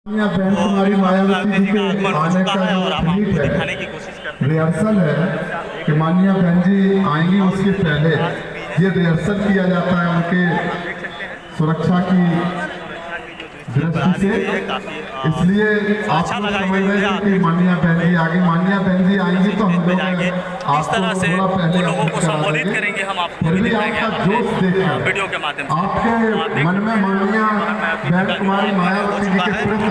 यहाँ बहन कुमारी मायावती जी के आने का ट्वीट है, रिहर्सल है कि माननीय बहन जी आएंगी, उसके पहले ये रिहर्सल किया जाता है उनके सुरक्षा की दृष्टि से। इसलिए आप समझ रहे हैं कि माननीय बहन जी आगे, माननीय बहन जी आएंगी तो हम लोग इस तरह से वो लोगों को संबोधित करेंगे, हम आपको फिर भी आपका जोश देखा वीडियो के माध्यम से आपके मन में माननीय बहन कुमारी मायावती जी के प्रति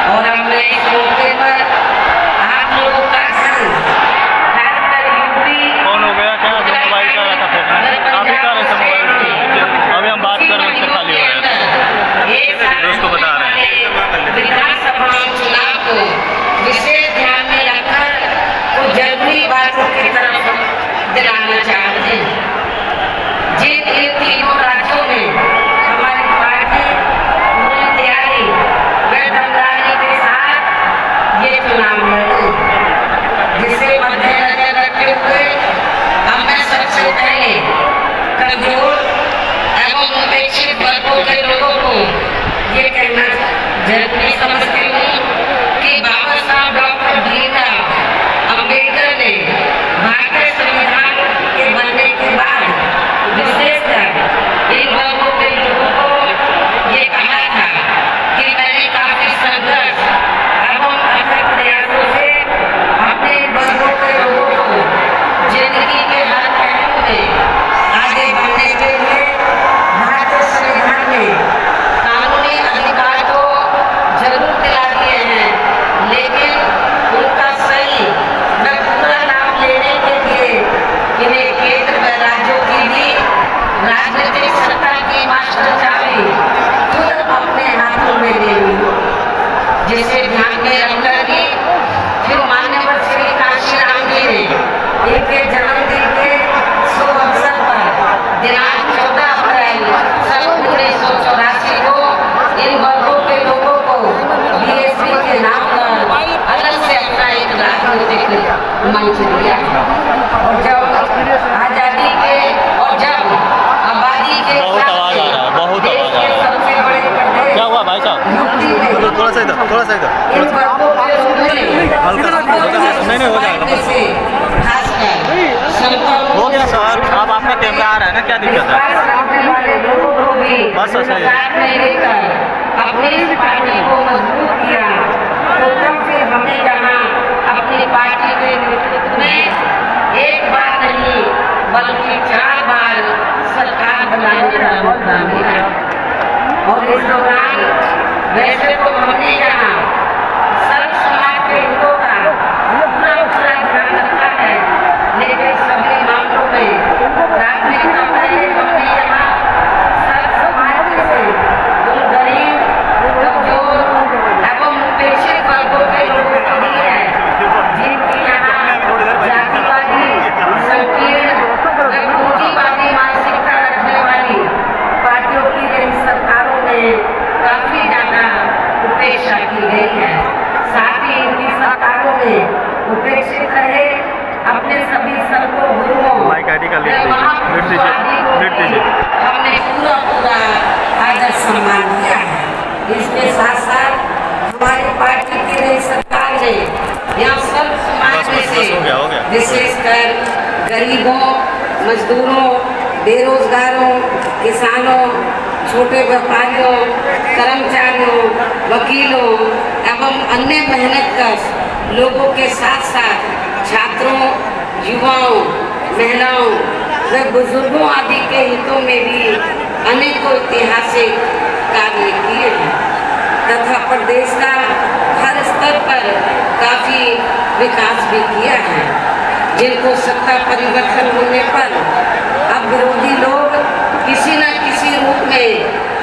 और हमने इस मौके पर आप लोगों का संग खासकर यूपी कौन हो गया क्या मोबाइल का रखा था काफी सारे मोबाइल अभी हम बात कर रहे हैं, खाली हो रहा है दोस्तों बता रहे हैं विधानसभा चुनाव को विशेष ध्यान में रखकर कुछ जरूरी बातों की तरफ दिलाना चाहते हैं। जिन इन तीनों राज्यों में हमारी पार्टी पूरी तैयारी व दमदारी के साथ ये चुनाव लड़ी, जिसे मद्देनजर रखते हुए हमें सबसे पहले कमजोर एवं उपेक्षित वर्गों के लोगों को ये कहना जरूरी समझती हूँ कि बाबा साहब डॉक्टर भीमराव अम्बेडकर ने भारतीय संविधान के बनने के बाद विशेषकर इन वर्गों के लोगों को ये कहा था कि मैंने काफी संघर्ष एवं अथक प्रयासों से अपने वर्गों के लोगों को जिंदगी के हर पहलू में आगे बढ़ने के लिए भारतीय संविधान में कानूनी अधिकार को जरूर दिला दिए हैं, लेकिन उनका सही व पूरा लाभ लेने के लिए इन्हें केंद्र व राज्यों की भी राजनीतिक सत्ता की मास्टर चाबी खुद अपने हाथों में ले ली, जिसे ध्यान में रखकर ही फिर मान्यवर श्री काशीराम जी ने इनके जन्मदिन के शुभ अवसर पर दिनांक 14 अप्रैल सन 1984 को इन वर्गों के लोगों को बीएसपी के नाम पर अलग से अपना एक राजनीतिक मंच दिया। और जब आजादी के और जब आबादी के सबसे बड़े प्रदेश क्या हुआ भाई साहब, थोड़ा सा इधर इन वर्गों के लोगों ने नहीं हो जाएगा, हो गया सर। अब आपका कैमरा आ रहा है ना, क्या दिक्कत है? बस अपनी पार्टी को मजबूत किया, तो तब से हमें यहाँ अपनी पार्टी के नेतृत्व में एक बार नहीं बल्कि 4 बार सरकार बनाने का मौका मिला। और इस दौरान वैसे तो हमने यहाँ सर्व समाज के हितों का पूरा ध्यान रखा है, लेकिन सभी मामलों में प्राथमिकता पहले हमने यहाँ सर्व समाज से उन गरीब कमजोर उपेक्षित रहे, अपने सभी संतों गुरुओं माइक आईडी का लिख दीजिए, लिख दीजिए। हमने पूरा आदर सम्मान दिया है। इसके साथ साथ हमारी पार्टी की नई सरकार ने यहाँ सब समाज में से हो गया। विशेषकर गरीबों, मजदूरों, बेरोजगारों, किसानों, छोटे व्यापारियों, कर्मचारियों, वकीलों एवं अन्य मेहनतकश लोगों के साथ साथ छात्रों, युवाओं, महिलाओं व बुजुर्गों आदि के हितों में भी अनेकों ऐतिहासिक कार्य किए हैं तथा प्रदेश का हर स्तर पर काफी विकास भी किया है, जिनको सत्ता परिवर्तन होने पर अब विरोधी लोग किसी न किसी रूप में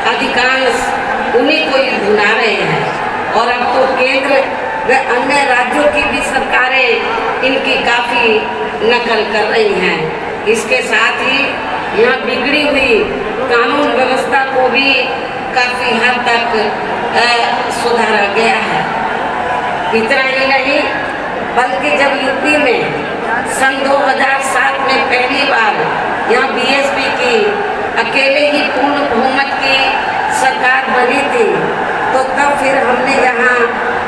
अधिकांश उन्हीं को ही भुला रहे हैं और अब तो केंद्र व अन्य राज्यों की भी सरकारें इनकी काफी नकल कर रही हैं। इसके साथ ही यहाँ बिगड़ी हुई कानून व्यवस्था को भी काफी हद तक सुधारा गया है। इतना ही नहीं बल्कि जब यूपी में सन 2007 में पहली बार यहाँ बीएसपी की अकेले ही पूर्ण बहुमत की सरकार बनी थी तो तब फिर हमने यहाँ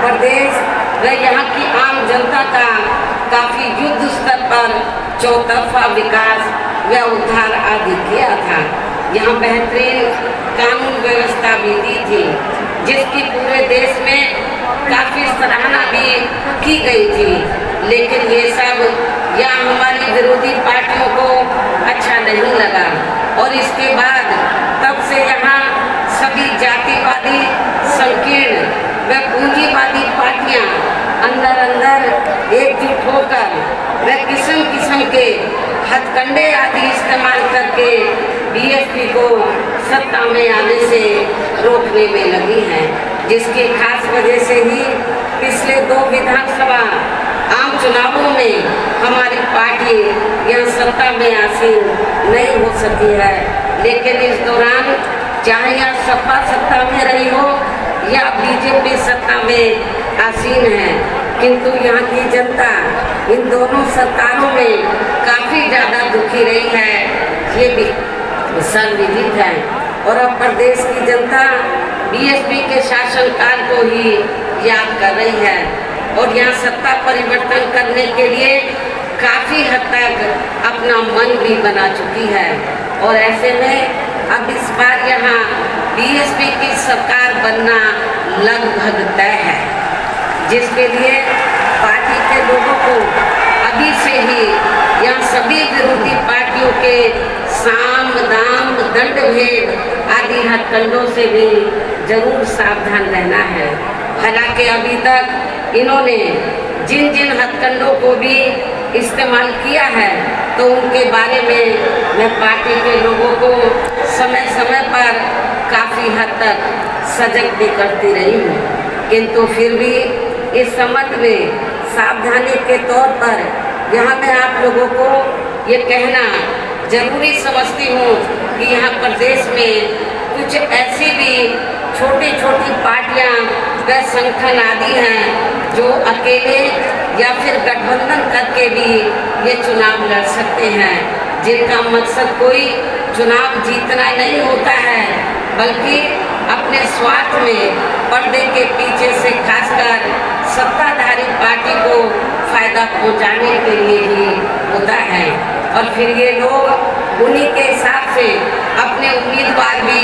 प्रदेश व यहाँ की आम जनता का काफी युद्ध स्तर पर चौतरफा विकास व उद्धार आदि किया था। यहाँ बेहतरीन कानून व्यवस्था भी दी थी जिसकी पूरे देश में काफी सराहना भी की गई थी, लेकिन ये सब यहाँ हमारी विरोधी पार्टियों को अच्छा नहीं लगा और इसके बाद तब से यहाँ सभी जातिवादी, संकीर्ण व पूंजीवादी पार्टियां अंदर एकजुट होकर व किस्म किस्म के हथकंडे आदि इस्तेमाल करके बीएसपी को सत्ता में आने से रोकने में लगी हैं, जिसकी खास वजह से ही पिछले 2 विधानसभा आम चुनावों में हमारी पार्टी यहाँ सत्ता में आसीन नहीं हो सकी है। लेकिन इस दौरान चाहे यहाँ सपा सत्ता में रही हो या बीजेपी सत्ता में आसीन है, किंतु यहाँ की जनता इन दोनों सरकारों में काफी ज़्यादा दुखी रही है, ये भी सर्वविदित है। और अब प्रदेश की जनता बीएसपी के शासनकाल को ही याद कर रही है और यहाँ सत्ता परिवर्तन करने के लिए काफी हद तक अपना मन भी बना चुकी है और ऐसे में अब इस बार यहाँ बीएसपी की सरकार बनना लगभग तय है, जिसके लिए पार्टी के लोगों को अभी से ही यहाँ सभी विरोधी पार्टियों के साम दाम दंड भेद आदि हथकंडों से भी जरूर सावधान रहना है। हालांकि अभी तक इन्होंने जिन जिन हथकंडों को भी इस्तेमाल किया है तो उनके बारे में मैं पार्टी के लोगों को समय समय पर काफ़ी हद तक सजग भी करती रही हूँ, किंतु फिर भी इस संबंध में सावधानी के तौर पर यहाँ मैं आप लोगों को ये कहना जरूरी समझती हूँ कि यहाँ प्रदेश में कुछ ऐसी भी छोटी छोटी पार्टियाँ व संगठन आदि हैं जो अकेले या फिर गठबंधन करके भी ये चुनाव लड़ सकते हैं, जिनका मकसद कोई चुनाव जीतना नहीं होता है बल्कि अपने स्वार्थ में पर्दे के पीछे से खासकर सत्ताधारी पार्टी को फायदा पहुंचाने के लिए ही होता है और फिर ये लोग उन्हीं के हिसाब से अपने उम्मीदवार भी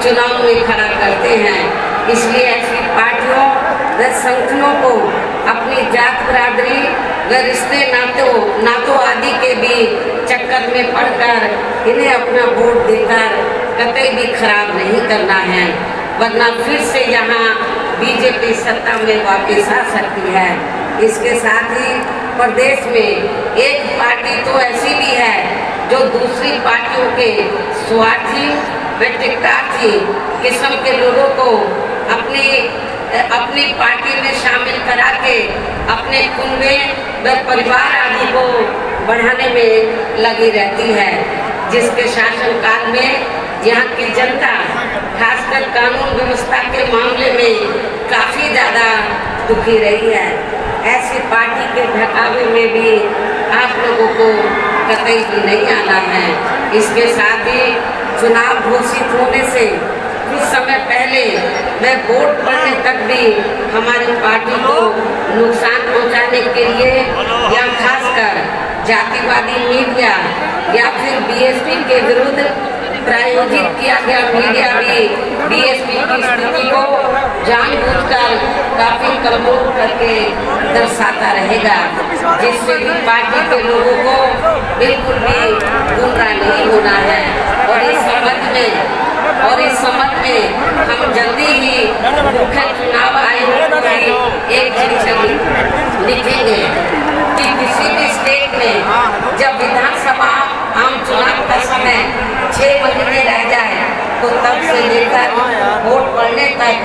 चुनाव में खड़ा करते हैं। इसलिए ऐसी पार्टियों व संगठनों को अपनी जात बरादरी व रिश्ते नातों आदि के भी चक्कर में पड़कर इन्हें अपना वोट देकर कतई भी खराब नहीं करना है, वरना फिर से यहाँ बीजेपी सत्ता में वापस आ सकती है। इसके साथ ही प्रदेश में एक पार्टी तो ऐसी भी है जो दूसरी पार्टियों के स्वार्थी व टिकटार्थी किस्म के लोगों को अपनी पार्टी में शामिल करा के अपने कुनबे व परिवार आदि को बढ़ाने में लगी रहती है, जिसके शासनकाल में यहाँ की जनता खासकर कानून व्यवस्था के मामले में काफ़ी ज़्यादा दुखी रही है। ऐसी पार्टी के बहकावे में भी आप लोगों को कतई भी नहीं आना है। इसके साथ ही चुनाव घोषित होने से कुछ समय पहले मैं वोट पड़ने तक भी हमारी पार्टी को नुकसान पहुंचाने के लिए या खासकर जातिवादी मीडिया या फिर बीएसपी के विरुद्ध प्रायोजित किया गया मीडिया भी बीएसपी की स्थिति को जानबूझकर काफी कमजोर करके दर्शाता रहेगा, जिससे भी पार्टी के लोगों को बिल्कुल भी गुमराह नहीं होना है। और इस संबंध में हम जल्दी ही मुख्य चुनाव आयोग को एक चिट्ठी लिखेंगे कि किसी भी स्टेट में जब विधानसभा आम चुनाव का समय 6 महीने रह जाए तो तब से लेकर वोट पड़ने तक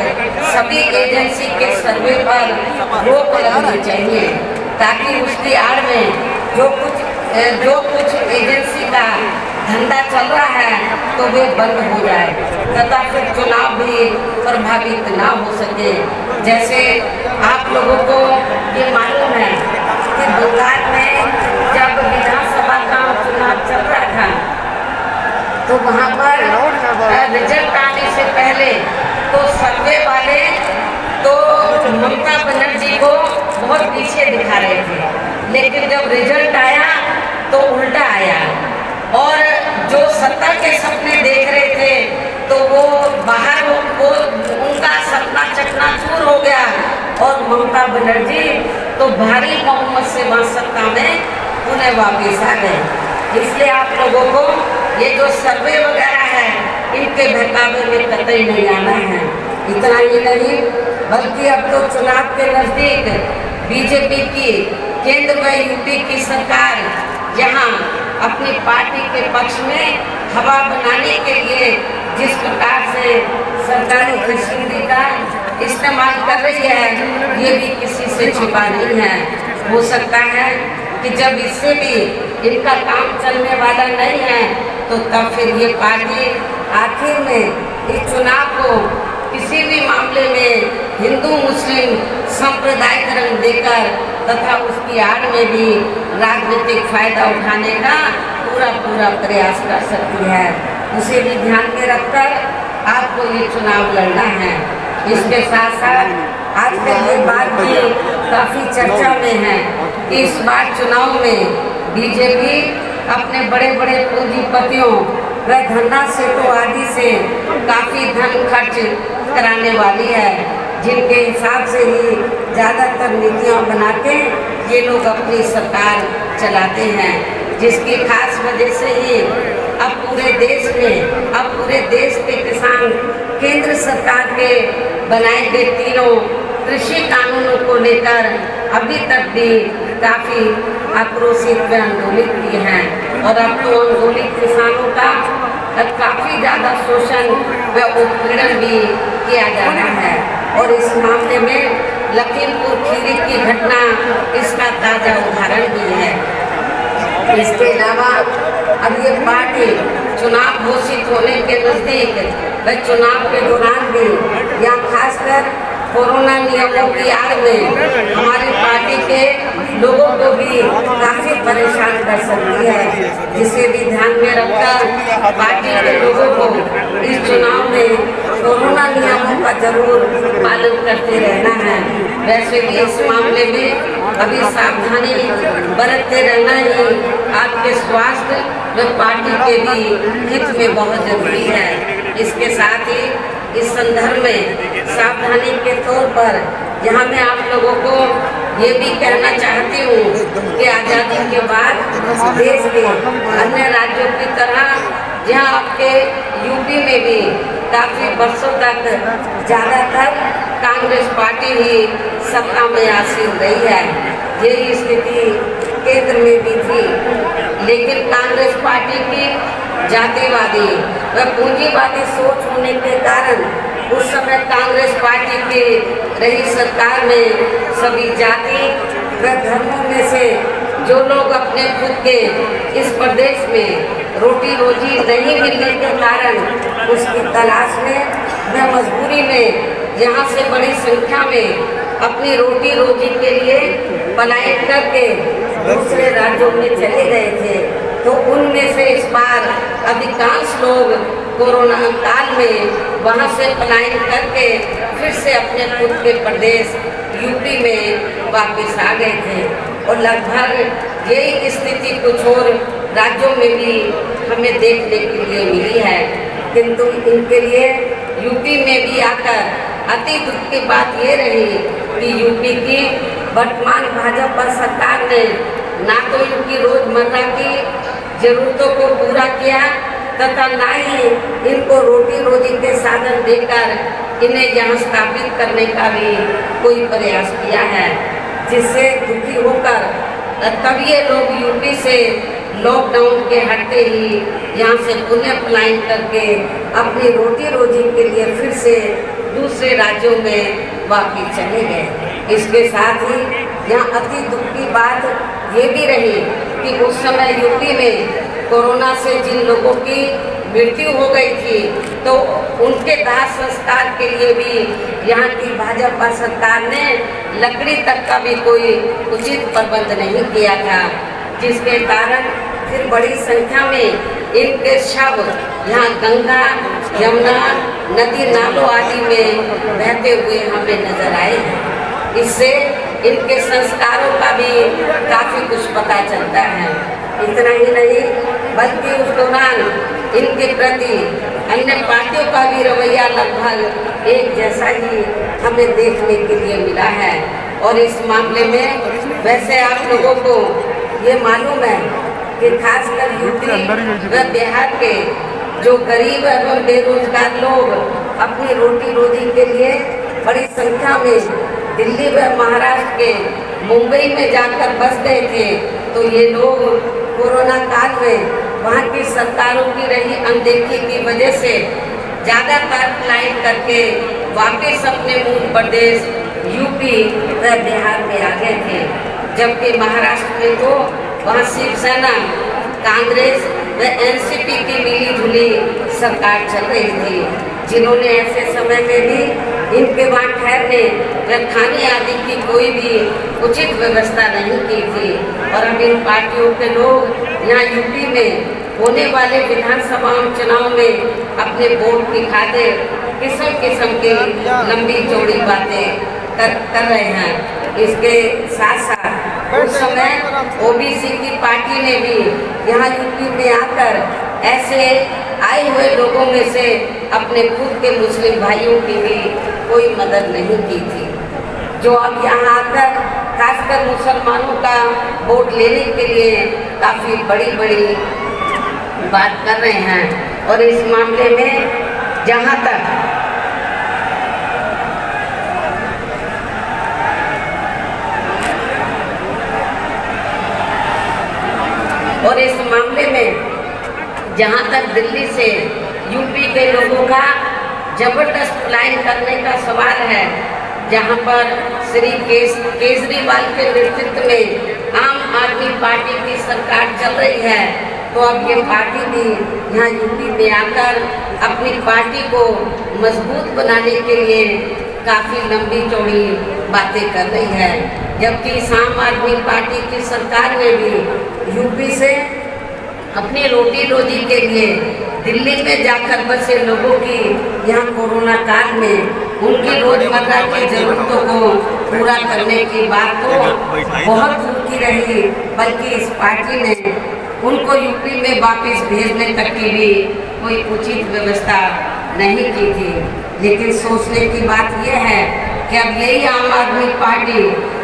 सभी एजेंसी के सर्वे पर रोक लगनी चाहिए, ताकि उसकी आड़ में जो कुछ एजेंसी का धंधा चल रहा है तो वे बंद हो जाए तथा फिर चुनाव भी प्रभावित ना हो सके। जैसे आप लोगों को ये मालूम है कि बंगाल में जब विधानसभा का चुनाव चल रहा था तो वहाँ पर रिजल्ट आने से पहले तो सर्वे वाले तो ममता बनर्जी को बहुत पीछे दिखा रहे थे, लेकिन जब रिजल्ट आया तो उल्टा आया और जो सत्ता के सपने देख रहे थे तो वो बाहर उनका सपना चकनाचूर हो गया और ममता बनर्जी तो भारी बहुमत से वहाँ सत्ता में पुनः वापिस आ गए। इसलिए आप लोगों को ये जो सर्वे वगैरह है इनके बहकावे में कतई नहीं आना है। इतना ही नहीं बल्कि अब तो चुनाव के नजदीक बीजेपी की केंद्र व यूपी की सरकार यहाँ अपनी पार्टी के पक्ष में हवा बनाने के लिए जिस प्रकार से सरकारी फैसिलिटी का इस्तेमाल कर रही है ये भी किसी से छिपा नहीं है। हो सकता है कि जब इससे भी इनका काम चलने वाला नहीं है तो तब फिर ये पार्टी आखिर में इस चुनाव को किसी भी मामले में हिंदू मुस्लिम सांप्रदायिक रंग देकर तथा उसकी आड़ में भी राजनीतिक फायदा उठाने का पूरा प्रयास कर सकती है। उसे भी ध्यान में रखकर आपको ये चुनाव लड़ना है। इसके साथ साथ आजकल ये बात भी काफी चर्चा में है कि इस बार चुनाव में बीजेपी अपने बड़े बड़े पूंजीपतियों व धन्ना सेठों आदि से काफी धन खर्च कराने वाली है, जिनके हिसाब से ही ज़्यादातर नीतियाँ बना के ये लोग अपनी सरकार चलाते हैं, जिसकी खास वजह से ही अब पूरे देश के किसान केंद्र सरकार के बनाए गए तीनों कृषि कानूनों को लेकर अभी तक भी काफ़ी आक्रोशित व आंदोलित किए हैं। और अब तो आंदोलित किसानों का काफ़ी ज़्यादा शोषण व उत्पीड़न भी किया जा रहा है। और इस मामले में लखीमपुर खीरी की घटना इसका ताज़ा उदाहरण भी है। इसके अलावा अब ये पार्टी चुनाव घोषित होने के नज़दीक व चुनाव के दौरान भी या खासकर कोरोना नियमों की आड़ में हमारी पार्टी के लोगों को भी काफ़ी परेशान कर सकती है, जिसे भी ध्यान में रखकर पार्टी के लोगों को इस चुनाव में कोरोना नियमों का जरूर पालन करते रहना है। वैसे भी इस मामले में अभी सावधानी बरतते रहना ही आपके स्वास्थ्य व पार्टी के भी हित में बहुत जरूरी है। इसके साथ ही इस संदर्भ में सावधानी के तौर पर यहाँ मैं आप लोगों को ये भी कहना चाहती हूँ कि आज़ादी के बाद देश के अन्य राज्यों की तरह जहाँ आपके यूपी में भी काफ़ी वर्षों तक ज़्यादातर कांग्रेस पार्टी ही सत्ता में आसीन रही है। यही स्थिति केंद्र में भी थी, लेकिन कांग्रेस पार्टी की जातिवादी व पूंजीवादी सोच होने के कारण उस समय कांग्रेस पार्टी की रही सरकार में सभी जाति व धर्मों में से जो लोग अपने खुद के इस प्रदेश में रोटी रोजी नहीं मिलने के कारण उसकी तलाश में व मजबूरी में यहाँ से बड़ी संख्या में अपनी रोटी रोजी के लिए पलायन करके दूसरे राज्यों में चले गए थे, तो उनमें से इस बार अधिकांश लोग कोरोना काल में वहां से पलायन करके फिर से अपने खुद के प्रदेश यूपी में वापस आ गए थे। और लगभग यही स्थिति कुछ और राज्यों में भी हमें देखने के लिए मिली है, किंतु इनके लिए यूपी में भी आकर अति दुख की बात ये रही कि यूपी की वर्तमान भाजपा सरकार ने ना तो इनकी रोजमर्रा की जरूरतों को पूरा किया तथा ना ही इनको रोटी रोजी के साधन देकर इन्हें यहाँ स्थापित करने का भी कोई प्रयास किया है, जिससे दुखी होकर तब ये लोग यूपी से लॉकडाउन के हटते ही यहाँ से पुनः पलायन करके अपनी रोटी रोजी के लिए फिर से दूसरे राज्यों में वापस चले गए। इसके साथ ही यहाँ अति दुख की बात ये भी रही कि उस समय यूपी में कोरोना से जिन लोगों की मृत्यु हो गई थी, तो उनके दाह संस्कार के लिए भी यहाँ की भाजपा सरकार ने लकड़ी तक का भी कोई उचित प्रबंध नहीं किया था, जिसके कारण फिर बड़ी संख्या में इनके शव यहाँ गंगा यमुना नदी नालों आदि में बहते हुए हमें नजर आए हैं। इससे इनके संस्कारों का भी काफ़ी कुछ पता चलता है। इतना ही नहीं बल्कि उस दौरान इनके प्रति अन्य पार्टियों का भी रवैया लगभग एक जैसा ही हमें देखने के लिए मिला है। और इस मामले में वैसे आप लोगों को ये मालूम है कि खासकर यूपी व बिहार के जो गरीब एवं बेरोजगार लोग अपनी रोटी रोजी के लिए बड़ी संख्या में दिल्ली व महाराष्ट्र के मुंबई में जाकर बस गए थे, तो ये लोग कोरोना काल में वहाँ की सरकारों की रही अनदेखी की वजह से ज़्यादातर पलायन करके वापस अपने मूल प्रदेश यूपी व बिहार में आ गए थे। जबकि महाराष्ट्र में तो वहाँ शिवसेना, कांग्रेस व एनसीपी की मिली जुली सरकार चल रही थी, जिन्होंने ऐसे समय में भी इनके वहाँ ठहरने व खाने आदि की कोई भी उचित व्यवस्था नहीं की थी। और अब इन पार्टियों के लोग यहाँ यूपी में होने वाले विधानसभा चुनाव में अपने वोट की खातिर किस्म किस्म की लंबी चौड़ी बातें कर रहे हैं। इसके साथ साथ उस समय ओबीसी की पार्टी ने भी यहाँ यूपी में आकर ऐसे आए हुए लोगों में से अपने खुद के मुस्लिम भाइयों की भी कोई मदद नहीं की थी, जो अब यहाँ आकर खासकर मुसलमानों का वोट लेने के लिए काफ़ी बड़ी बड़ी बात कर रहे हैं। और इस मामले में जहाँ तक दिल्ली से यूपी के लोगों का जबरदस्त पलायन करने का सवाल है, जहां पर श्री केजरीवाल के नेतृत्व में आम आदमी पार्टी की सरकार चल रही है, तो अब ये पार्टी भी यहाँ यूपी में आकर अपनी पार्टी को मजबूत बनाने के लिए काफ़ी लंबी चौड़ी बातें कर रही है। जबकि इस आम आदमी पार्टी की सरकार ने भी यूपी से अपनी रोटी रोजी के लिए दिल्ली में जाकर बसे लोगों की यहाँ कोरोना काल में उनकी रोजमर्रा की जरूरतों को पूरा करने की बात तो बहुत दूर की रही, बल्कि इस पार्टी ने उनको यूपी में वापस भेजने तक की भी कोई उचित व्यवस्था नहीं की थी। लेकिन सोचने की बात यह है कि अब यही आम आदमी पार्टी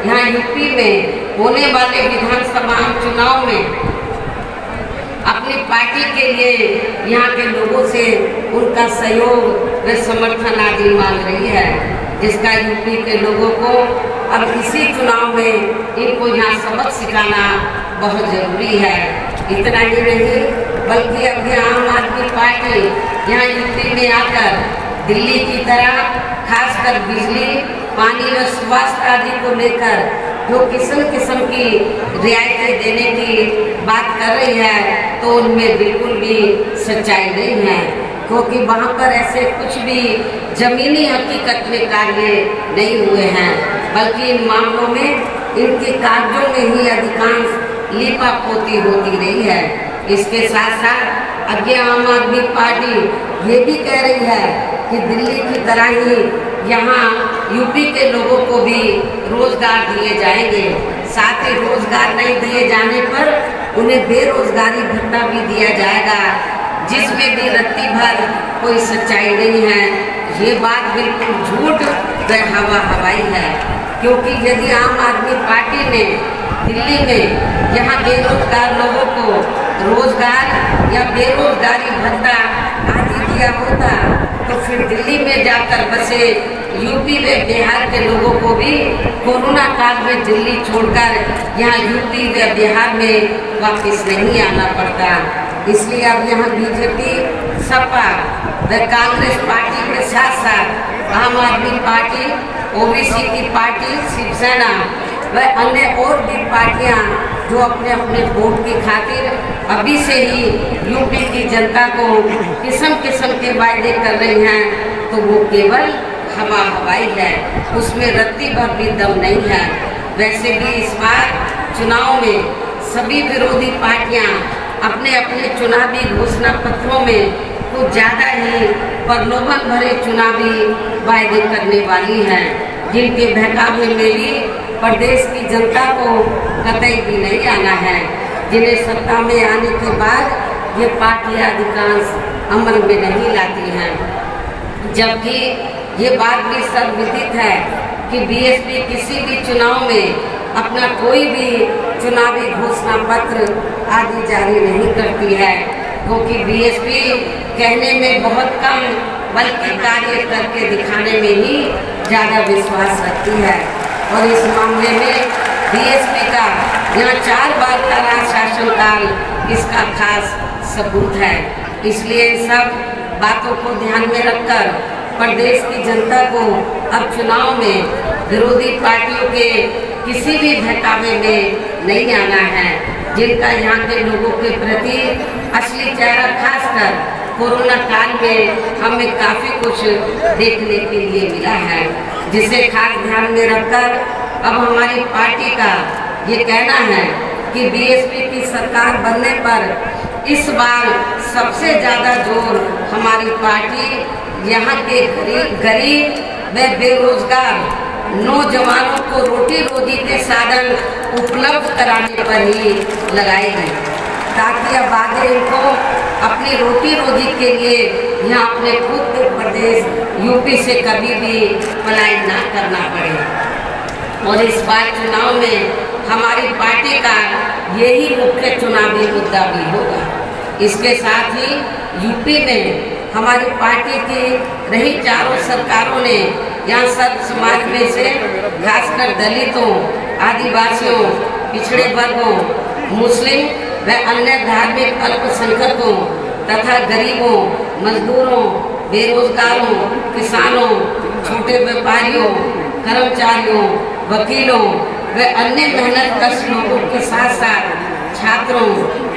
यहाँ यूपी में होने वाले विधानसभा चुनाव में अपनी पार्टी के लिए यहाँ के लोगों से उनका सहयोग व समर्थन आदि मांग रही है, जिसका यूपी के लोगों को अब इसी चुनाव में इनको यहाँ सबक सिखाना बहुत ज़रूरी है। इतना ही नहीं बल्कि अब आम आदमी पार्टी यहाँ यूपी में आकर दिल्ली की तरह खासकर बिजली, पानी व स्वास्थ्य आदि को लेकर जो किस्म किस्म की रियायतें देने की बात कर रही है, तो उनमें बिल्कुल भी सच्चाई नहीं है, क्योंकि वहाँ पर ऐसे कुछ भी ज़मीनी हकीकत में कार्य नहीं हुए हैं। बल्कि इन मामलों में इनके कागजों में ही अधिकांश लीपापोती होती रही है। इसके साथ साथ आगे आम आदमी पार्टी ये भी कह रही है कि दिल्ली की तरह ही यहाँ यूपी के लोगों को भी रोजगार दिए जाएंगे। साथ ही रोजगार नहीं दिए जाने पर उन्हें बेरोजगारी भत्ता भी दिया जाएगा, जिसमें भी रत्ती भर कोई सच्चाई नहीं है। ये बात बिल्कुल झूठ व हवाई है, क्योंकि यदि आम आदमी पार्टी ने दिल्ली में यहाँ बेरोजगार लोगों को रोजगार या बेरोजगारी भत्ता आदि दिया होता तो फिर दिल्ली में जाकर बसे यूपी व बिहार के लोगों को भी कोरोना काल में दिल्ली छोड़कर यहाँ यूपी व बिहार में वापस नहीं आना पड़ता। इसलिए अब यहाँ बीजेपी, सपा व कांग्रेस पार्टी के साथ साथ आम आदमी पार्टी, ओबीसी की पार्टी, शिवसेना व अन्य और भी पार्टियां जो अपने अपने वोट की खातिर अभी से ही यूपी की जनता को किस्म किस्म के वायदे कर रही हैं, तो वो केवल हवाई है, उसमें रत्ती भर भी दम नहीं है। वैसे भी इस बार चुनाव में सभी विरोधी पार्टियां अपने अपने चुनावी घोषणा पत्रों में कुछ ज़्यादा ही प्रलोभन भरे चुनावी वायदे करने वाली हैं, जिनके बहकावे में भी प्रदेश की जनता को कतई भी नहीं आना है, जिन्हें सत्ता में आने के बाद ये पार्टियां अधिकांश अमल में नहीं लाती हैं। जबकि ये बात भी सर्वविदित है कि बीएसपी किसी भी चुनाव में अपना कोई भी चुनावी घोषणा पत्र आदि जारी नहीं करती है, क्योंकि बीएसपी कहने में बहुत कम बल्कि कार्य करके दिखाने में ही ज़्यादा विश्वास रखती है। और इस मामले में बीएसपी का यहाँ 4 बार का राज शासनकाल इसका खास सबूत है। इसलिए इन सब बातों को ध्यान में रखकर प्रदेश की जनता को अब चुनाव में विरोधी पार्टियों के किसी भी बहकावे में नहीं आना है, जिनका यहाँ के लोगों के प्रति असली चेहरा खासकर कोरोना काल में हमें काफ़ी कुछ देखने के लिए मिला है, जिसे खास ध्यान में रखकर अब हमारी पार्टी का ये कहना है कि बीएसपी की सरकार बनने पर इस बार सबसे ज़्यादा जोर हमारी पार्टी यहाँ के गरीब व बेरोजगार नौजवानों को रोटी रोजी के साधन उपलब्ध कराने पर ही लगाएगी, ताकि अब आगे इनको अपनी रोटी रोजी के लिए यहाँ अपने खुद के प्रदेश यूपी से कभी भी पलायन ना करना पड़े। और इस बार चुनाव में हमारी पार्टी का यही मुख्य चुनावी मुद्दा भी होगा। इसके साथ ही यूपी में हमारी पार्टी की रही चारों सरकारों ने यहाँ सब समाज में से खासकर दलितों, आदिवासियों, पिछड़े वर्गों, मुस्लिम व अन्य धार्मिक अल्पसंख्यकों तथा गरीबों, मजदूरों, बेरोजगारों, किसानों, छोटे व्यापारियों, कर्मचारियों, वकीलों व अन्य मेहनतकश लोगों के साथ साथ छात्रों,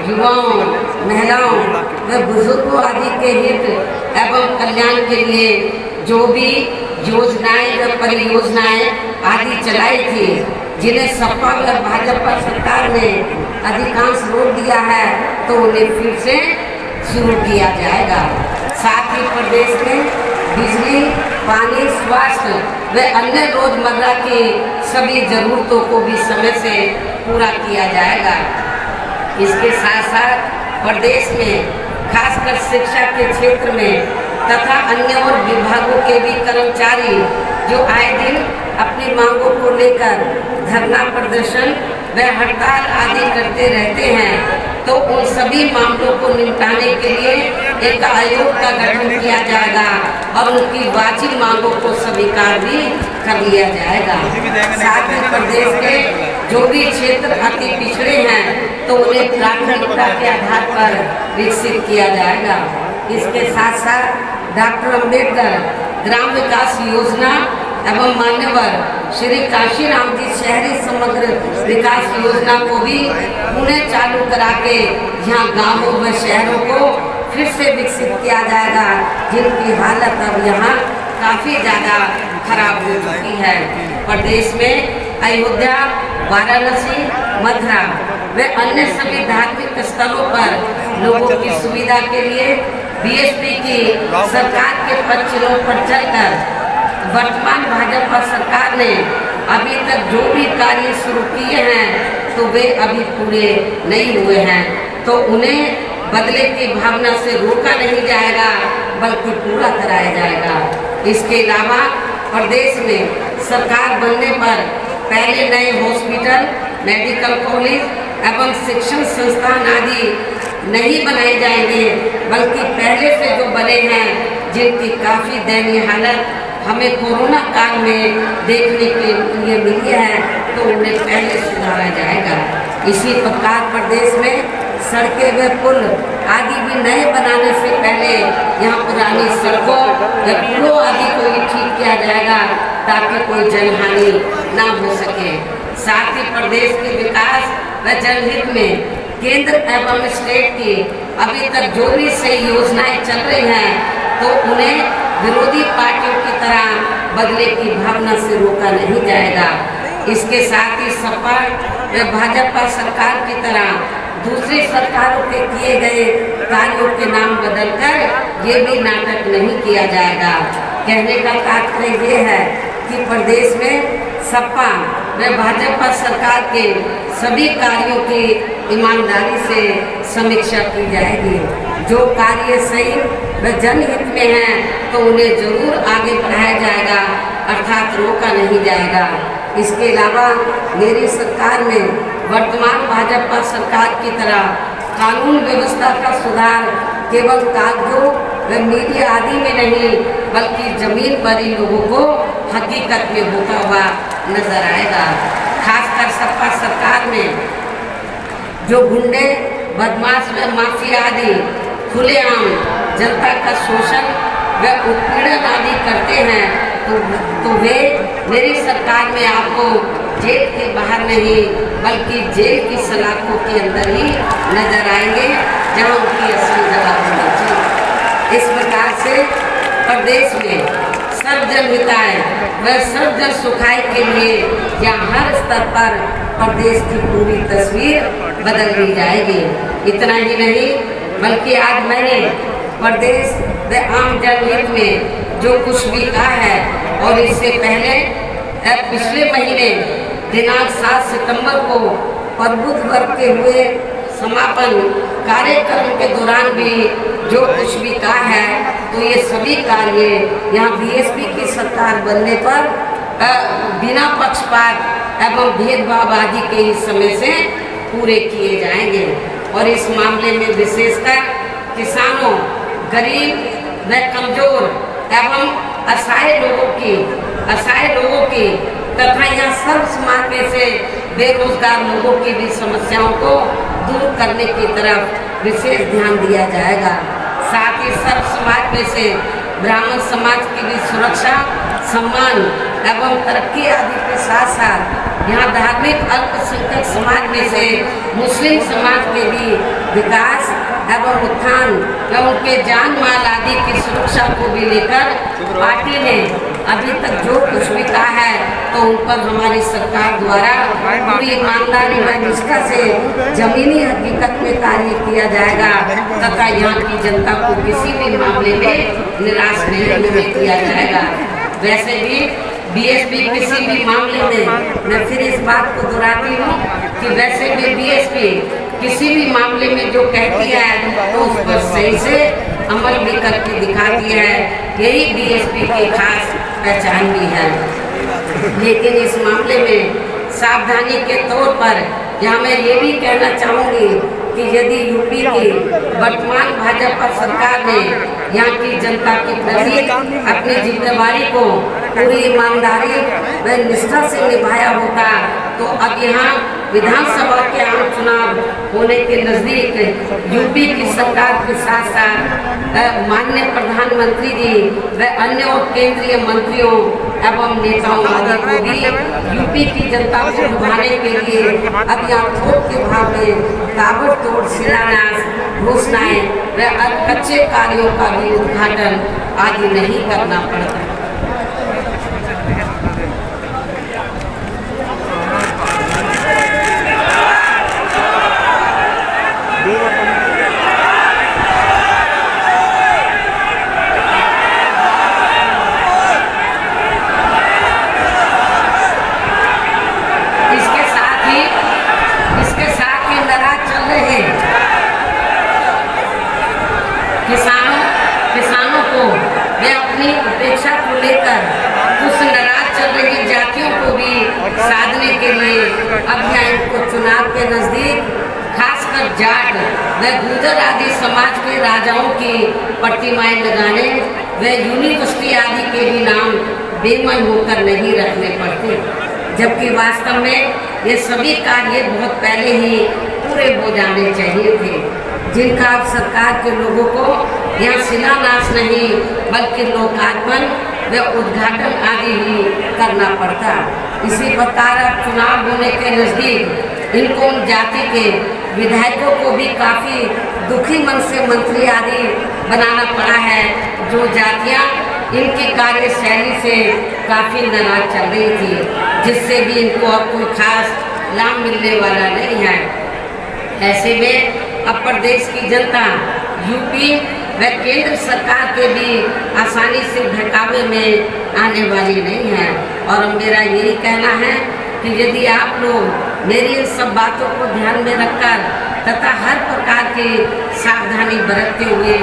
युवाओं, महिलाओं व बुजुर्गों आदि के हित एवं कल्याण के लिए जो भी योजनाएं व परियोजनाएं आदि चलाई थी, जिन्हें सपा व भाजपा सरकार ने अधिकांश रोक दिया है, तो उन्हें फिर से शुरू किया जाएगा। साथ ही प्रदेश में बिजली, पानी, स्वास्थ्य व अन्य रोजमर्रा की सभी जरूरतों को भी समय से पूरा किया जाएगा। इसके साथ साथ प्रदेश में खासकर शिक्षा के क्षेत्र में तथा अन्य और विभागों के भी कर्मचारी जो आए दिन अपनी मांगों को लेकर धरना प्रदर्शन व हड़ताल आदि करते रहते हैं, तो उन सभी मामलों को निपटाने के लिए एक आयोग का गठन किया जाएगा और उनकी वाजिब मांगों को स्वीकार भी कर लिया जाएगा। साथ ही प्रदेश के जो भी क्षेत्र अति पिछड़े हैं, तो उन्हें प्राथमिकता के आधार पर विकसित किया जाएगा। इसके साथ साथ डॉक्टर अम्बेडकर ग्राम विकास योजना एवं मान्यवर श्री काशीराम जी शहरी समग्र विकास योजना को भी पुनः चालू करा के यहाँ गांवों व शहरों को फिर से विकसित किया जाएगा, जिनकी हालत अब यहाँ काफ़ी ज़्यादा खराब हो चुकी है। प्रदेश में अयोध्या, वाराणसी, मथुरा व अन्य सभी धार्मिक स्थलों पर लोगों की सुविधा के लिए बीएसपी की सरकार के पक्षों पर चलकर वर्तमान भाजपा सरकार ने अभी तक जो भी कार्य शुरू किए हैं तो वे अभी पूरे नहीं हुए हैं, तो उन्हें बदले की भावना से रोका नहीं जाएगा बल्कि पूरा कराया जाएगा। इसके अलावा प्रदेश में सरकार बनने पर पहले नए हॉस्पिटल, मेडिकल कॉलेज एवं शिक्षण संस्थान आदि नहीं बनाए जाएंगे, बल्कि पहले से जो बने हैं जिनकी काफ़ी दयनीय हालत हमें कोरोना काल में देखने के लिए मिली है, तो उन्हें पहले सुधारा जाएगा। इसी प्रकार प्रदेश में सड़कें व पुल आदि भी नए बनाने से पहले यहाँ पुरानी सड़कों व पुलों आदि को भी ठीक किया जाएगा ताकि कोई जनहानि ना हो सके। साथ ही प्रदेश के विकास व जनहित में केंद्र एवं स्टेट की अभी तक जो भी सही योजनाएं चल रही हैं तो उन्हें विरोधी पार्टियों की तरह बदले की भावना से रोका नहीं जाएगा। इसके साथ ही सपा व भाजपा सरकार की तरह दूसरी सरकारों के किए गए कार्यों के नाम बदलकर ये भी नाटक नहीं किया जाएगा। कहने का तात्पर्य ये है कि प्रदेश में सपा व भाजपा सरकार के सभी कार्यों की ईमानदारी से समीक्षा की जाएगी। जो कार्य सही व जनहित में हैं तो उन्हें जरूर आगे बढ़ाया जाएगा, अर्थात रोका नहीं जाएगा। इसके अलावा मेरी सरकार में वर्तमान भाजपा सरकार की तरह कानून व्यवस्था का सुधार केवल कागजों व मीडिया आदि में नहीं बल्कि जमीन पर ही लोगों को हकीकत में होता हुआ नजर आएगा। खासकर सपा सरकार में जो गुंडे, बदमाश व माफिया आदि खुलेआम जनता का शोषण व उत्पीड़न आदि करते हैं तो वे मेरी सरकार में आपको जेल के बाहर नहीं बल्कि जेल की सलाखों के अंदर ही नजर आएंगे जहां उनकी असली जगह होनी चाहिए। इस प्रकार से प्रदेश में सर्वजन हिताय व सर्वजन सुखाय के लिए यहाँ हर स्तर पर प्रदेश की पूरी तस्वीर बदल दी जाएगी। इतना ही नहीं बल्कि आज मैंने प्रदेश व आम जनहित में जो कुछ भी कहा है और इससे पहले पिछले महीने दिनांक 7 सितंबर को प्रबुद्ध वर्ग के हुए समापन कार्यक्रम के दौरान भी जो कुछ भी कहा है तो ये सभी कार्य यहाँ बीएसपी की सरकार बनने पर बिना पक्षपात एवं भेदभाव आदि के इस समय से पूरे किए जाएंगे। और इस मामले में विशेषकर किसानों, गरीब व कमजोर एवं असहाय लोगों की तथा यहाँ सर्व समाज में से बेरोजगार लोगों की भी समस्याओं को दूर करने की तरफ विशेष ध्यान दिया जाएगा। साथ ही सर्व समाज में से ब्राह्मण समाज की भी सुरक्षा, सम्मान एवं तरक्की आदि के साथ साथ यहाँ धार्मिक अल्पसंख्यक समाज में से मुस्लिम समाज के भी विकास एवं उत्थान व उनके जान माल आदि की सुरक्षा को भी लेकर पार्टी ने अभी तक जो कुछ भी कहा है तो उन पर हमारी सरकार द्वारा पूरी ईमानदारी व निष्ठा से जमीनी हकीकत में कार्य किया जाएगा तथा यहाँ की जनता को किसी भी मामले में निराश नहीं किया जाएगा। वैसे भी बीएसपी किसी भी मामले में मैं फिर इस बात को दोहराती हूँ कि वैसे भी बीएसपी किसी भी मामले में जो कहती है तो उस पर सही से अमल भी करके दिखाती है। यही बीएसपी की खास पहचान भी है। लेकिन इस मामले में सावधानी के तौर पर यहाँ मैं ये भी कहना चाहूँगी कि यदि यूपी की वर्तमान भाजपा सरकार ने यहाँ की जनता की प्रति अपनी जिम्मेवारी को पूरी ईमानदारी व निष्ठा से निभाया होता तो अब यहाँ विधानसभा के आम चुनाव होने के नज़दीक यूपी की सरकार के साथ साथ माननीय प्रधानमंत्री जी व अन्य और केंद्रीय मंत्रियों एवं नेताओं आदि को भी यूपी की जनता को लुभाने के लिए अब यहाँ थोक के भाव में ताबड़तोड़ शिलान्यास, घोषणाएं व कच्चे कार्यों का भी उद्घाटन आदि नहीं करना पड़ता। के लिए अब यहाँ इनको चुनाव के नज़दीक खासकर जाट व गुर्जर आदि समाज के राजाओं की प्रतिमाएं लगाने व यूनिवर्सिटी आदि के भी नाम बेमन होकर नहीं रखने पड़ते, जबकि वास्तव में ये सभी कार्य बहुत पहले ही पूरे हो जाने चाहिए थे, जिनका अब सरकार के लोगों को यहाँ शिलान्यास नहीं बल्कि लोकार्पण व उद्घाटन आदि ही करना पड़ता। इसी प्रकार अब चुनाव होने के नज़दीक इनको उन जाति के विधायकों को भी काफ़ी दुखी मन से मंत्री आदि बनाना पड़ा है, जो जातियाँ इनकी कार्यशैली से काफ़ी नाराज चल रही थी, जिससे भी इनको अब कोई खास लाभ मिलने वाला नहीं है। ऐसे में अब प्रदेश की जनता यूपी व केंद्र सरकार के भी आसानी से बहकावे में आने वाली नहीं है। और मेरा यही कहना है कि यदि आप लोग मेरी इन सब बातों को ध्यान में रखकर तथा हर प्रकार की सावधानी बरतते हुए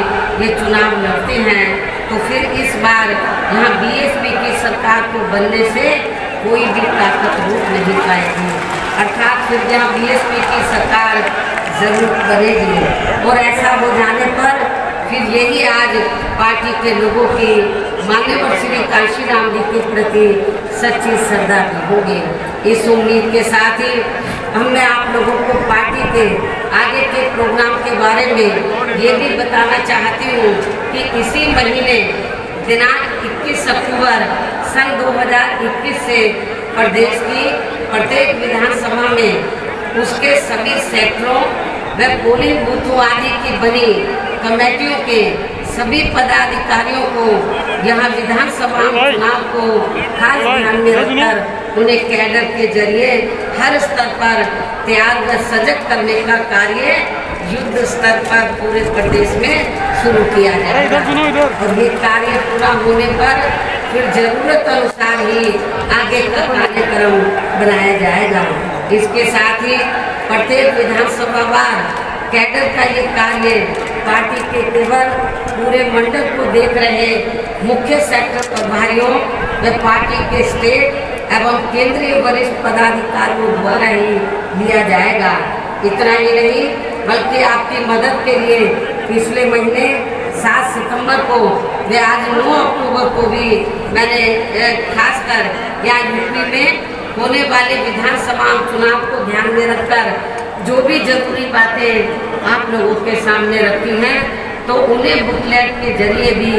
ये चुनाव लड़ते हैं, तो फिर इस बार यहाँ बीएसपी की सरकार को बनने से कोई भी ताकत रोक नहीं पाएगी, अर्थात फिर यहाँ बीएसपी की सरकार जरूर बनेगी। और ऐसा हो जाने पर फिर यही आज पार्टी के लोगों की माननीय श्री कांशीराम जी के प्रति सच्ची श्रद्धा भी होगी। इस उम्मीद के साथ ही मैं आप लोगों को पार्टी के आगे के प्रोग्राम के बारे में ये भी बताना चाहती हूँ कि इसी महीने दिनांक 21 अक्टूबर सन 2021 से प्रदेश की प्रत्येक विधानसभा में उसके सभी सेक्टरों व पोलिंग बूथों आदि की बनी कमेटियों के सभी पदाधिकारियों को यहाँ विधानसभा चुनाव को खास ध्यान में रखकर उन्हें कैडर के जरिए हर स्तर पर तैयार व सजग करने का कार्य युद्ध स्तर पर पूरे प्रदेश में शुरू किया जाएगा। और ये कार्य पूरा होने पर फिर जरूरत अनुसार ही आगे का कार्यक्रम बनाया जाएगा। इसके साथ ही प्रत्येक विधानसभा वार कैडर का ये कार्य पार्टी के केवल पूरे मंडल को देख रहे मुख्य सेक्टर प्रभारियों व पार्टी के स्टेट एवं केंद्रीय वरिष्ठ पदाधिकारियों द्वारा ही लिया जाएगा। इतना ही नहीं बल्कि आपकी मदद के लिए पिछले महीने 7 सितंबर को व आज 9 अक्टूबर को भी मैंने खासकर यहाँ यूपी में होने वाले विधानसभा चुनाव को ध्यान में रखकर जो भी जरूरी बातें आप लोगों के सामने रखी हैं, तो उन्हें बुकलेट के जरिए भी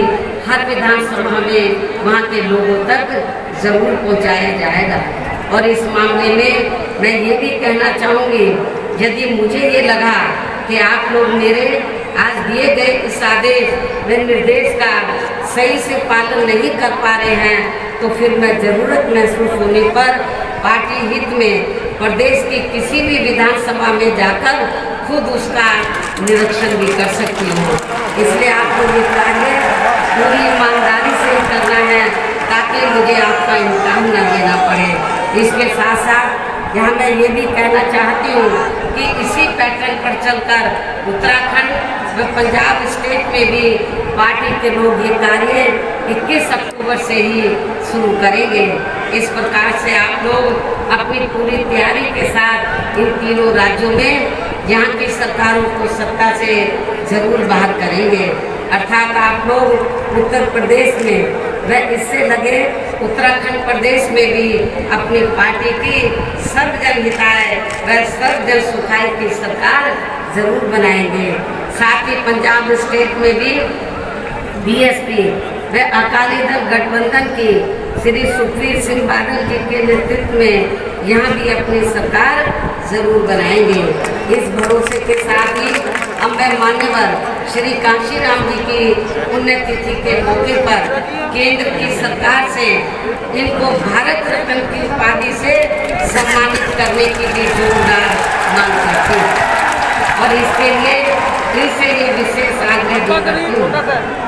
हर विधानसभा में वहाँ के लोगों तक जरूर पहुँचाया जाएगा। और इस मामले में मैं ये भी कहना चाहूँगी, यदि मुझे ये लगा कि आप लोग मेरे आज दिए गए इस आदेश व निर्देश का सही से पालन नहीं कर पा रहे हैं, तो फिर मैं ज़रूरत महसूस होने पर पार्टी हित में प्रदेश की किसी भी विधानसभा में जाकर खुद उसका निरीक्षण भी कर सकती हूँ। इसलिए आपको ये कार्य पूरी ईमानदारी से करना है ताकि मुझे आपका इम्तिहान न लेना पड़े। इसके साथ साथ यहाँ मैं ये भी कहना चाहती हूँ कि इसी पैटर्न पर चलकर उत्तराखंड व पंजाब स्टेट में भी पार्टी के लोग ये कार्य 21 अक्टूबर से ही शुरू करेंगे। इस प्रकार से आप लोग अपनी पूरी तैयारी के साथ इन तीनों राज्यों में यहाँ की सरकारों को सत्ता से जरूर बाहर करेंगे। अर्थात आप लोग उत्तर प्रदेश में व इससे लगे उत्तराखंड प्रदेश में भी अपनी पार्टी की सर्वजन हिताय व सर्वजन सुखाय की सरकार जरूर बनाएंगे। साथ ही पंजाब स्टेट में भी बीएसपी व अकाली दल गठबंधन की श्री सुखबीर सिंह बादल जी के नेतृत्व में यहाँ भी अपनी सरकार जरूर बनाएंगे। इस भरोसे के साथ ही अब मैं मान्यवर श्री कांशीराम जी की पुण्यतिथि के मौके पर केंद्र की सरकार से इनको भारत रत्न की उपाधि से सम्मानित करने की भी जोरदार मांग करती हूँ और इसके लिए इनसे ये विशेष आग्रह भी करती हूँ।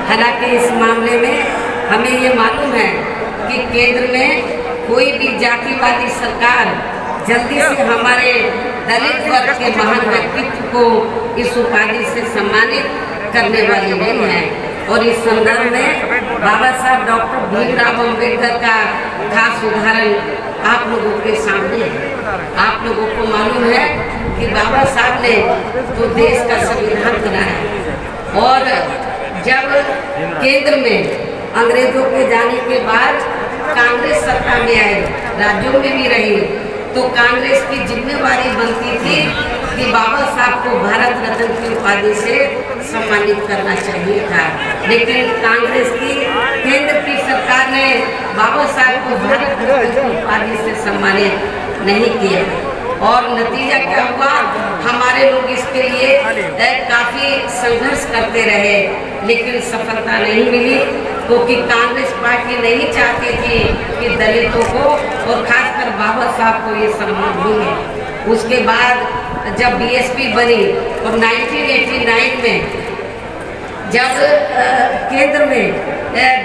हालांकि इस मामले में हमें ये मालूम है कि केंद्र में कोई भी जातिवादी सरकार जल्दी से हमारे दलित वर्ग के महान व्यक्तित्व को इस उपाधि से सम्मानित करने वाली नहीं है। और इस संदर्भ में बाबा साहब डॉक्टर भीमराव अम्बेडकर का खास उदाहरण आप लोगों के सामने है। आप लोगों को मालूम है कि बाबा साहब ने तो देश का संविधान बनाया और जब केंद्र में अंग्रेजों के जाने के बाद कांग्रेस सत्ता में आई, राज्यों में भी रही, तो कांग्रेस की जिम्मेवारी बनती थी कि बाबा साहब को भारत रत्न की उपाधि से सम्मानित करना चाहिए था, लेकिन कांग्रेस की केंद्र की सरकार ने बाबा साहब को भारत रत्न की उपाधि से सम्मानित नहीं किया और नतीजा क्या हुआ, हमारे लोग इसके लिए काफी संघर्ष करते रहे, लेकिन सफलता नहीं मिली, क्योंकि कांग्रेस पार्टी नहीं चाहती थी कि दलितों को और खासकर बाबा साहब को ये सम्मान मिले। उसके बाद जब बीएसपी बनी और 1989 में जब केंद्र में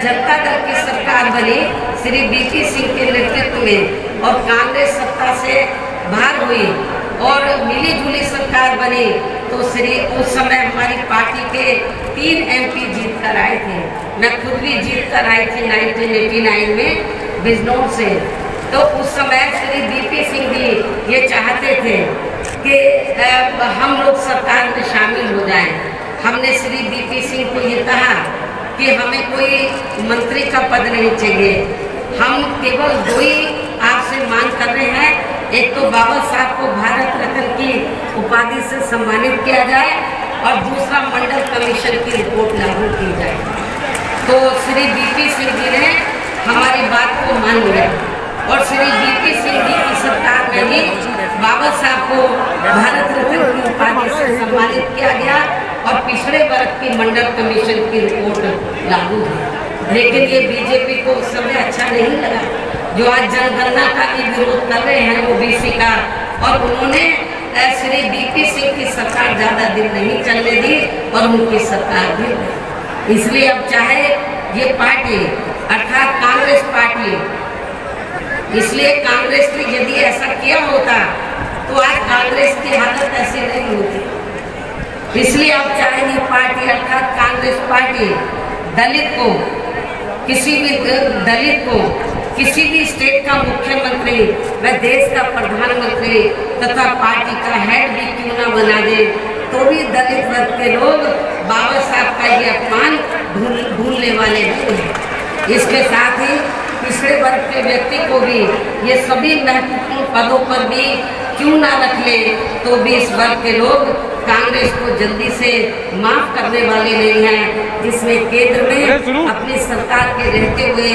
जनता दल की सरकार बनी श्री बीपी सिंह के नेतृत्व में और कांग्रेस सत्ता से बाहर हुई और मिली जुली सरकार बनी, तो उस समय हमारी पार्टी के 3 MP जीत कर आए थे। मैं खुद भी जीत कर आई थी 1989 में बिजनौर से। तो उस समय श्री बीपी सिंह जी ये चाहते थे कि हम लोग सरकार में शामिल हो जाएं। हमने श्री बीपी सिंह को ये कहा कि हमें कोई मंत्री का पद नहीं चाहिए, हम केवल 2 ही आपसे मांग कर रहे हैं, एक तो बाबा साहब को भारत रत्न की उपाधि से सम्मानित किया जाए और दूसरा मंडल कमीशन की रिपोर्ट लागू की जाए। तो श्री बीपी सिंह जी ने हमारी बात को मान लिया और श्री बीपी सिंह जी की सरकार में ही बाबा साहब को भारत रत्न की उपाधि से सम्मानित किया गया और पिछड़े वर्ग की मंडल कमीशन की रिपोर्ट लागू हुई। लेकिन ये बीजेपी को उस समय अच्छा नहीं लगा, जो आज जनगणना का भी विरोध कर रहे हैं वो बीसी का, और उन्होंने श्री बीपी सिंह की सरकार ज्यादा दिन नहीं चलने दी और उनकी सरकार भी, इसलिए अब चाहे ये पार्टी अर्थात कांग्रेस पार्टी, इसलिए कांग्रेस ने यदि ऐसा किया होता तो आज कांग्रेस की हालत ऐसी नहीं होती। इसलिए अब चाहे ये पार्टी अर्थात कांग्रेस पार्टी दलित को किसी भी स्टेट का मुख्यमंत्री व देश का प्रधानमंत्री तथा पार्टी का हेड भी क्यों ना बना दे, तो भी दलित वर्ग के लोग बाबा साहब का ये अपमान भूलने वाले नहीं हैं। इसके साथ ही पिछड़े वर्ग के व्यक्ति को भी ये सभी महत्वपूर्ण पदों पर भी क्यों ना रख ले, तो भी इस वर्ग के लोग कांग्रेस को जल्दी से माफ करने वाले नहीं हैं, जिसमें केंद्र में अपनी सरकार के रहते हुए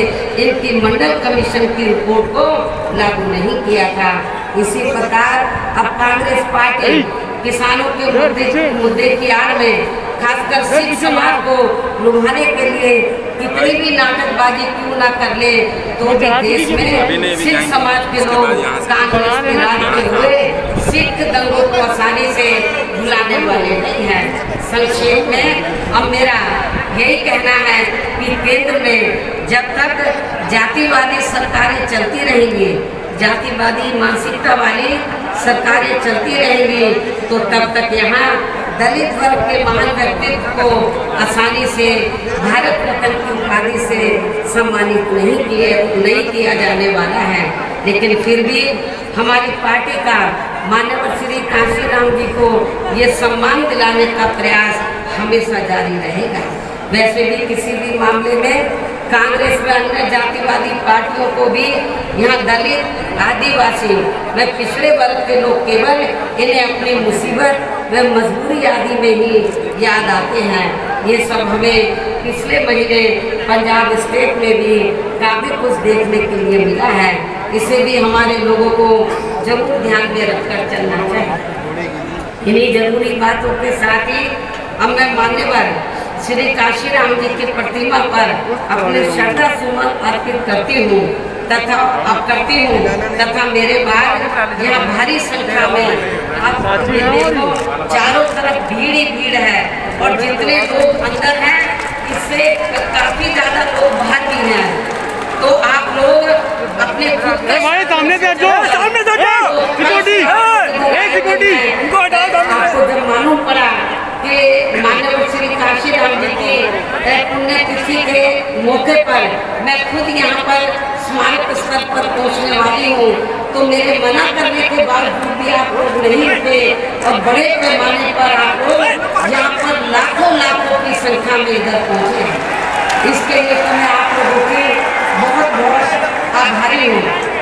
इनकी मंडल कमीशन की रिपोर्ट को लागू नहीं किया था। इसी प्रकार अब कांग्रेस पार्टी किसानों के मुद्दे की आड़ में खासकर सिख समाज को लुभाने के लिए कितनी भी नाटकबाजी क्यों ना कर ले, तो भी देश में सिख समाज के लोग कांग्रेस के राज में हुए सिख दंगों को आसानी से भुलाने वाले नहीं हैं। संक्षेप में अब मेरा यही कहना है कि केंद्र में जब तक जातिवादी सरकारें चलती रहेंगी, जातिवादी मानसिकता वाली सरकारें चलती रहेंगी, तो तब तक यहाँ दलित वर्ग के महान व्यक्तित्व को आसानी से भारत रत्न की उपाधि से सम्मानित नहीं किया जाने वाला है। लेकिन फिर भी हमारी पार्टी का माननीय श्री कांशीराम जी को ये सम्मान दिलाने का प्रयास हमेशा जारी रहेगा। वैसे भी किसी भी मामले में कांग्रेस व अन्य जातिवादी पार्टियों को भी यहाँ दलित, आदिवासी व पिछड़े वर्ग के लोग केवल इन्हें अपनी मुसीबत व मजबूरी आदि में ही याद आते हैं। ये सब हमें पिछले महीने पंजाब स्टेट में भी काफ़ी कुछ देखने के लिए मिला है। इसे भी हमारे लोगों को जरूर ध्यान में रखकर चलना चाहिए। इन्हीं जरूरी बातों के साथ ही अब मैं मान्यवर श्री कांशीराम जी की प्रतिमा पर अपने श्रद्धा सुमन अर्पित करती हूँ तथा मेरे बाद यहाँ भारी संख्या में आप देखो चारों तरफ भीड़ ही भीड़ है और जितने लोग अंदर हैं इससे काफी ज्यादा लोग बाहर भी हैं। तो आप लोग अपने खुद के सामने आपको जब मालूम पड़ा कि माननीय श्री श्री काशीराम जी की पुण्यतिथि के मौके पर मैं खुद यहाँ पर स्मारक स्थल पर पहुँचने वाली हूँ, तो मेरे मना करने के बावजूद भी आप लोग नहीं थे और बड़े पैमाने पर आप लोग यहाँ पर लाखों लाखों की संख्या में इधर पहुँचे। इसके लिए तो मैं आप लोगों की बहुत बहुत आभारी हूँ।